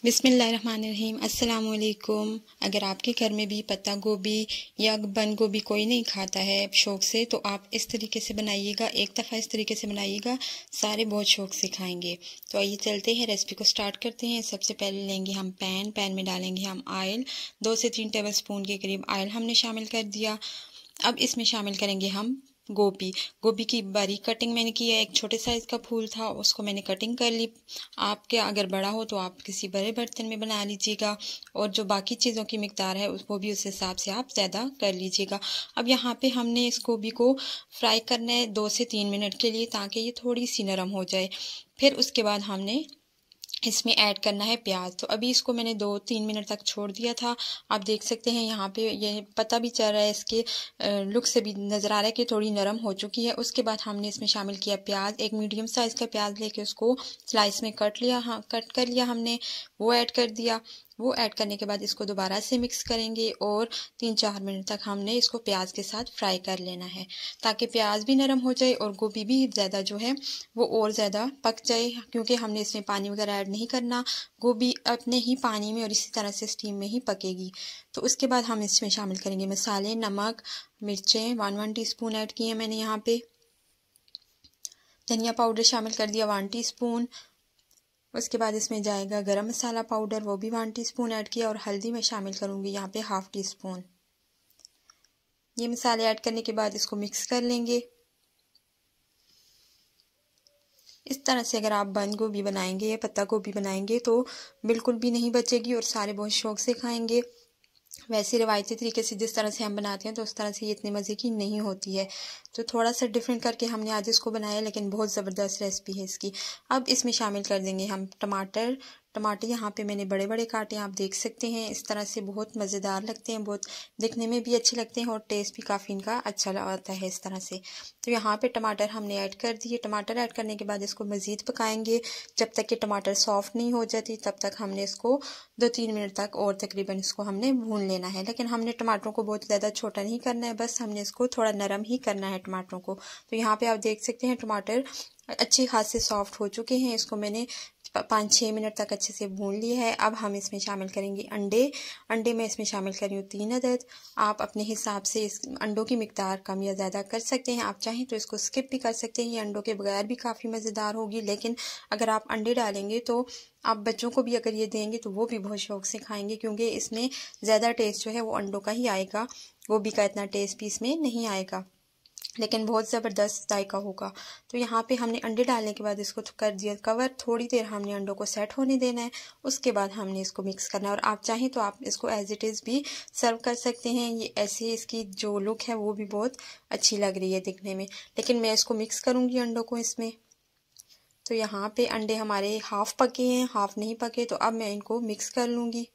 बिस्मिल्लाहिर्रहमानिर्रहीम। अस्सलाम वालेकुम। अगर आपके घर में भी पत्ता गोभी या बंद गोभी कोई नहीं खाता है शौक़ से, तो आप इस तरीके से बनाइएगा। एक दफ़ा इस तरीके से बनाइएगा, सारे बहुत शौक़ से खाएंगे। तो आइए चलते हैं, रेसिपी को स्टार्ट करते हैं। सबसे पहले लेंगे हम पैन में डालेंगे हम ऑयल। 2 से 3 टेबल स्पून के करीब ऑयल हमने शामिल कर दिया। अब इसमें शामिल करेंगे हम गोभी की बारीक कटिंग मैंने की है। एक छोटे साइज़ का फूल था, उसको मैंने कटिंग कर ली। आपके अगर बड़ा हो तो आप किसी बड़े बर्तन में बना लीजिएगा, और जो बाकी चीज़ों की मिकदार है वो भी उस हिसाब से आप ज़्यादा कर लीजिएगा। अब यहाँ पे हमने इस गोभी को फ्राई करना है 2 से 3 मिनट के लिए, ताकि ये थोड़ी सी नरम हो जाए। फिर उसके बाद हमने इसमें ऐड करना है प्याज। तो अभी इसको मैंने 2-3 मिनट तक छोड़ दिया था। आप देख सकते हैं यहाँ पे ये पता भी चल रहा है, इसके लुक से भी नज़र आ रहा है कि थोड़ी नरम हो चुकी है। उसके बाद हमने इसमें शामिल किया प्याज। एक मीडियम साइज़ का प्याज लेके उसको स्लाइस में कट कर लिया हमने, वो ऐड कर दिया। वो ऐड करने के बाद इसको दोबारा से मिक्स करेंगे और 3-4 मिनट तक हमने इसको प्याज के साथ फ्राई कर लेना है, ताकि प्याज भी नरम हो जाए और गोभी भी ज़्यादा जो है वो और ज़्यादा पक जाए, क्योंकि हमने इसमें पानी वगैरह ऐड नहीं करना। गोभी अपने ही पानी में और इसी तरह से स्टीम में ही पकेगी। तो उसके बाद हम इसमें शामिल करेंगे मसाले। नमक, मिर्चें 1 टीस्पून ऐड किए मैंने यहाँ पे। धनिया पाउडर शामिल कर दिया 1 टीस्पून। उसके बाद इसमें जाएगा गरम मसाला पाउडर, वो भी 1 टीस्पून ऐड किया। और हल्दी मैं शामिल करूँगी यहाँ पे 1/2 टीस्पून। ये मसाले ऐड करने के बाद इसको मिक्स कर लेंगे। इस तरह से अगर आप बंद गोभी बनाएंगे या पत्ता गोभी बनाएंगे तो बिल्कुल भी नहीं बचेगी और सारे बहुत शौक से खाएंगे। वैसे रिवायती तरीके से जिस तरह से हम बनाते हैं तो उस तरह से ये इतने मज़े की नहीं होती है। तो थोड़ा सा डिफरेंट करके हमने आज इसको बनाया, लेकिन बहुत ज़बरदस्त रेसिपी है इसकी। अब इसमें शामिल कर देंगे हम टमाटर यहाँ पे मैंने बड़े बड़े काटे, आप देख सकते हैं। इस तरह से बहुत मज़ेदार लगते हैं, बहुत दिखने में भी अच्छे लगते हैं और टेस्ट भी काफ़ी इनका अच्छा आता है इस तरह से। तो यहाँ पे टमाटर हमने ऐड कर दिए। टमाटर ऐड करने के बाद इसको मज़ीद पकाएंगे जब तक कि टमाटर सॉफ्ट नहीं हो जाती। तब तक हमने इसको 2-3 मिनट तक और तकरीबन इसको हमने भून लेना है। लेकिन हमने टमाटरों को बहुत ज़्यादा छोटा नहीं करना है, बस हमने इसको थोड़ा नरम ही करना है टमाटरों को। तो यहाँ पे आप देख सकते हैं टमाटर अच्छी खासे सॉफ्ट हो चुके हैं। इसको मैंने 5-6 मिनट तक अच्छे से भून लिया है। अब हम इसमें शामिल करेंगे अंडे मैं इसमें शामिल कर रही हूँ 3 अदद। आप अपने हिसाब से इस अंडों की मिकदार कम या ज़्यादा कर सकते हैं। आप चाहें तो इसको स्किप भी कर सकते हैं, ये अंडों के बगैर भी काफ़ी मज़ेदार होगी। लेकिन अगर आप अंडे डालेंगे तो आप बच्चों को भी अगर ये देंगे तो वो भी बहुत शौक से खाएंगे, क्योंकि इसमें ज़्यादा टेस्ट जो है वो अंडों का ही आएगा। गोभी का इतना टेस्ट भी इसमें नहीं आएगा, लेकिन बहुत ज़बरदस्त जायका होगा। तो यहाँ पे हमने अंडे डालने के बाद इसको कर दिया कवर। थोड़ी देर हमने अंडों को सेट होने देना है। उसके बाद हमने इसको मिक्स करना है, और आप चाहें तो आप इसको एज इट इज़ भी सर्व कर सकते हैं। ये ऐसे इसकी जो लुक है वो भी बहुत अच्छी लग रही है दिखने में, लेकिन मैं इसको मिक्स करूँगी अंडों को इसमें। तो यहाँ पे अंडे हमारे हाफ़ पके हैं, हाफ़ नहीं पके, तो अब मैं इनको मिक्स कर लूँगी।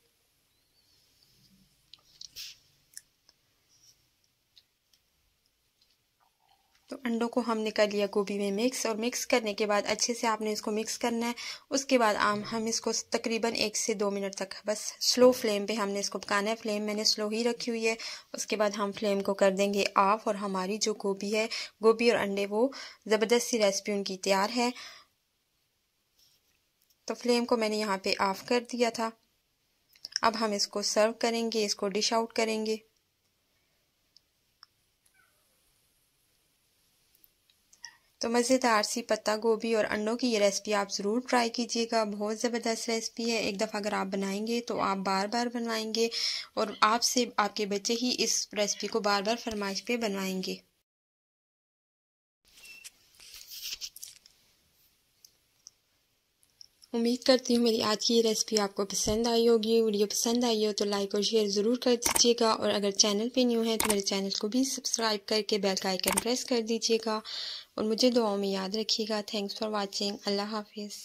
तो अंडों को हमने कर लिया गोभी में मिक्स, और मिक्स करने के बाद अच्छे से आपने इसको मिक्स करना है। उसके बाद हम इसको तकरीबन 1 से 2 मिनट तक बस स्लो फ्लेम पे हमने इसको पकाना है। फ्लेम मैंने स्लो ही रखी हुई है। उसके बाद हम फ्लेम को कर देंगे ऑफ, और हमारी जो गोभी है, गोभी और अंडे, वो ज़बरदस्त सी रेसिपी उनकी तैयार है। तो फ्लेम को मैंने यहाँ पे ऑफ कर दिया था। अब हम इसको सर्व करेंगे, इसको डिश आउट करेंगे। तो मज़ेदार सी पत्ता गोभी और अंडों की ये रेसिपी आप ज़रूर ट्राई कीजिएगा। बहुत ज़बरदस्त रेसिपी है। एक दफ़ा अगर आप बनाएंगे तो आप बार बार बनवाएंगे, और आपसे आपके बच्चे ही इस रेसिपी को बार बार फरमाइश पे बनवाएंगे। उम्मीद करती हूँ मेरी आज की ये रेसिपी आपको पसंद आई होगी। वीडियो पसंद आई हो तो लाइक और शेयर ज़रूर कर दीजिएगा, और अगर चैनल पे न्यू है तो मेरे चैनल को भी सब्सक्राइब करके बेल का आइकन प्रेस कर दीजिएगा, और मुझे दुआओं में याद रखिएगा। Thanks for watching. अल्लाह हाफिज़।